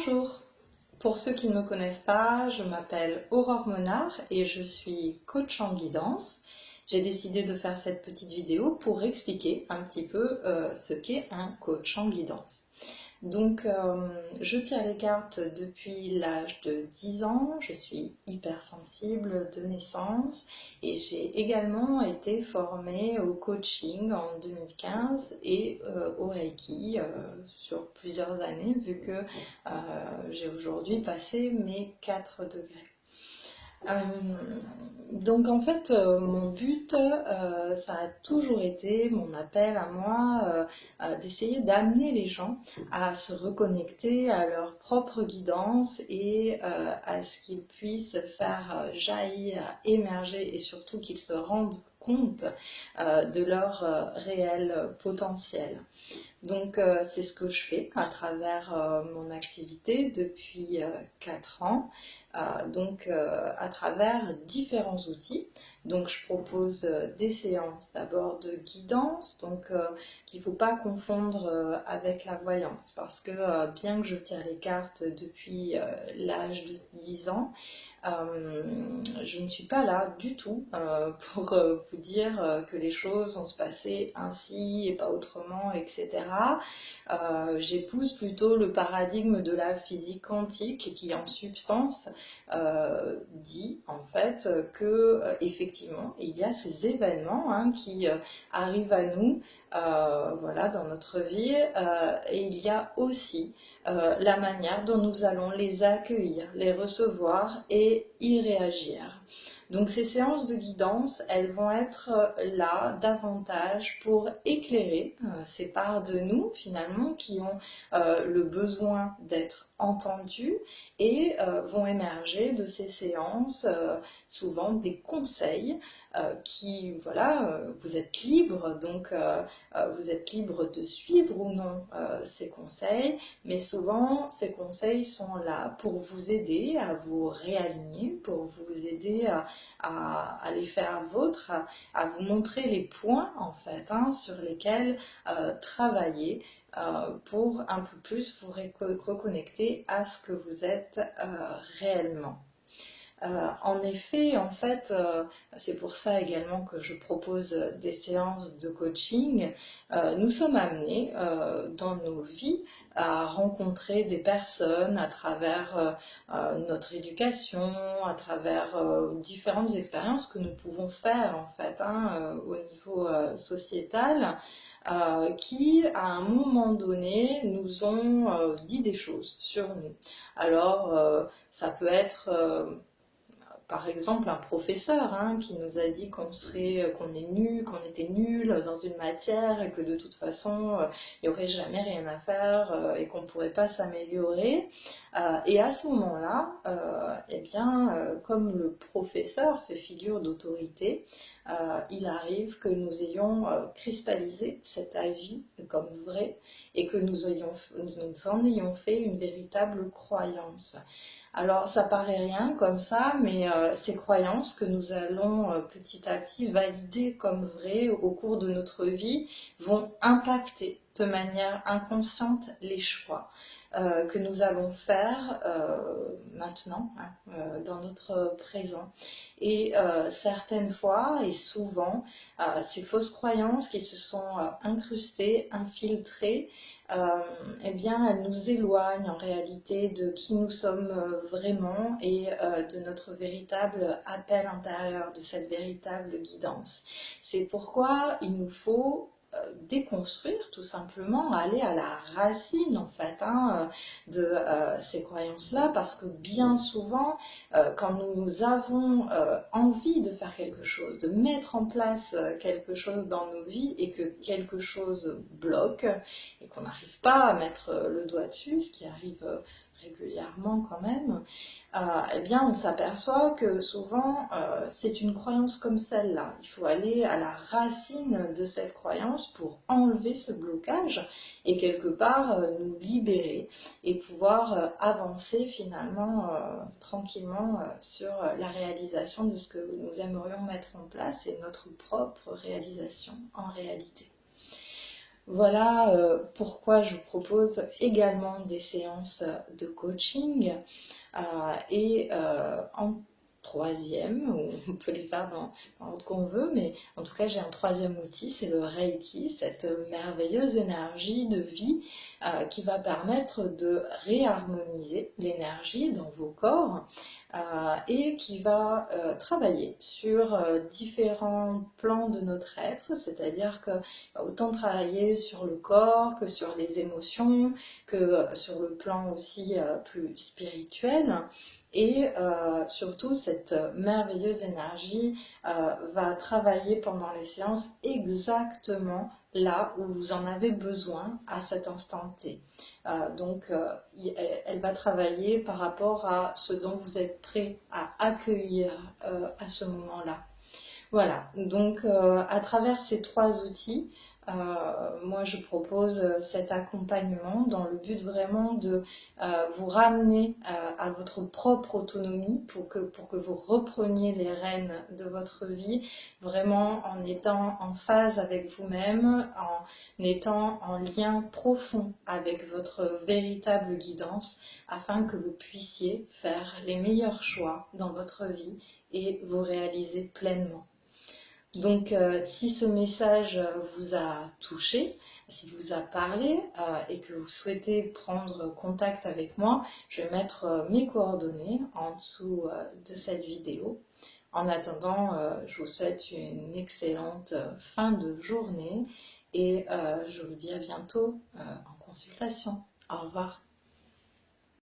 Bonjour, pour ceux qui ne me connaissent pas, je m'appelle Aurore Menard et je suis coach en guidance. J'ai décidé de faire cette petite vidéo pour expliquer un petit peu ce qu'est un coach en guidance. Donc, je tire les cartes depuis l'âge de 10 ans, je suis hypersensible de naissance et j'ai également été formée au coaching en 2015 et au Reiki sur plusieurs années vu que j'ai aujourd'hui passé mes 4 degrés. Donc en fait, mon but, ça a toujours été, mon appel à moi, d'essayer d'amener les gens à se reconnecter à leur propre guidance et à ce qu'ils puissent faire jaillir, émerger et surtout qu'ils se rendent compte de leur réel potentiel. Donc c'est ce que je fais à travers mon activité depuis 4 ans, à travers différents outils. Donc je propose des séances d'abord de guidance, qu'il ne faut pas confondre avec la voyance, parce que bien que je tire les cartes depuis l'âge de 10 ans, je ne suis pas là du tout pour vous dire que les choses vont se passer ainsi et pas autrement, etc. J'épouse plutôt le paradigme de la physique quantique qui en substance dit en fait que effectivement il y a ces événements qui arrivent à nous voilà, dans notre vie et il y a aussi la manière dont nous allons les accueillir, les recevoir et y réagir. Donc ces séances de guidance, elles vont être là davantage pour éclairer ces parts de nous finalement qui ont le besoin d'être entendues et vont émerger de ces séances souvent des conseils qui, voilà, vous êtes libre, donc vous êtes libre de suivre ou non ces conseils, mais souvent ces conseils sont là pour vous aider à vous réaligner, pour vous aider à les faire vôtres, à vous montrer les points en fait sur lesquels travailler pour un peu plus vous reconnecter à ce que vous êtes réellement. En effet, en fait, c'est pour ça également que je propose des séances de coaching. Nous sommes amenés dans nos vies à rencontrer des personnes à travers notre éducation, à travers différentes expériences que nous pouvons faire en fait au niveau sociétal. Qui, à un moment donné, nous ont dit des choses sur nous. Alors, ça peut être par exemple un professeur qui nous a dit qu'on est nul, qu'on était nul dans une matière et que de toute façon il n'y aurait jamais rien à faire et qu'on ne pourrait pas s'améliorer. Et à ce moment-là, eh bien, comme le professeur fait figure d'autorité, il arrive que nous ayons cristallisé cet avis comme vrai et que nous en ayons fait une véritable croyance. Alors ça paraît rien comme ça, mais ces croyances que nous allons petit à petit valider comme vraies au cours de notre vie vont impacter de manière inconsciente les choix que nous allons faire maintenant, dans notre présent. Et certaines fois et souvent, ces fausses croyances qui se sont incrustées, infiltrées, eh bien, elles nous éloignent en réalité de qui nous sommes vraiment et de notre véritable appel intérieur, de cette véritable guidance. C'est pourquoi il nous faut déconstruire tout simplement, aller à la racine en fait de ces croyances-là, parce que bien souvent, quand nous avons envie de faire quelque chose, de mettre en place quelque chose dans nos vies et que quelque chose bloque et qu'on n'arrive pas à mettre le doigt dessus, ce qui arrive régulièrement quand même, eh bien on s'aperçoit que souvent c'est une croyance comme celle-là. Il faut aller à la racine de cette croyance pour enlever ce blocage et quelque part nous libérer et pouvoir avancer finalement tranquillement sur la réalisation de ce que nous aimerions mettre en place et notre propre réalisation en réalité. Voilà pourquoi je vous propose également des séances de coaching et en troisième, ou on peut les faire dans l'ordre qu'on veut, mais en tout cas j'ai un troisième outil, c'est le Reiki, cette merveilleuse énergie de vie qui va permettre de réharmoniser l'énergie dans vos corps et qui va travailler sur différents plans de notre être, c'est-à-dire que autant travailler sur le corps que sur les émotions, que sur le plan aussi plus spirituel. Et surtout, cette merveilleuse énergie va travailler pendant les séances exactement là où vous en avez besoin à cet instant T. Elle va travailler par rapport à ce dont vous êtes prêt à accueillir à ce moment-là. Voilà, donc à travers ces trois outils, moi je propose cet accompagnement dans le but vraiment de vous ramener à votre propre autonomie pour que vous repreniez les rênes de votre vie, vraiment en étant en phase avec vous-même, en étant en lien profond avec votre véritable guidance, afin que vous puissiez faire les meilleurs choix dans votre vie et vous réaliser pleinement. Donc, si ce message vous a touché, s'il vous a parlé et que vous souhaitez prendre contact avec moi, je vais mettre mes coordonnées en dessous de cette vidéo. En attendant, je vous souhaite une excellente fin de journée et je vous dis à bientôt en consultation. Au revoir.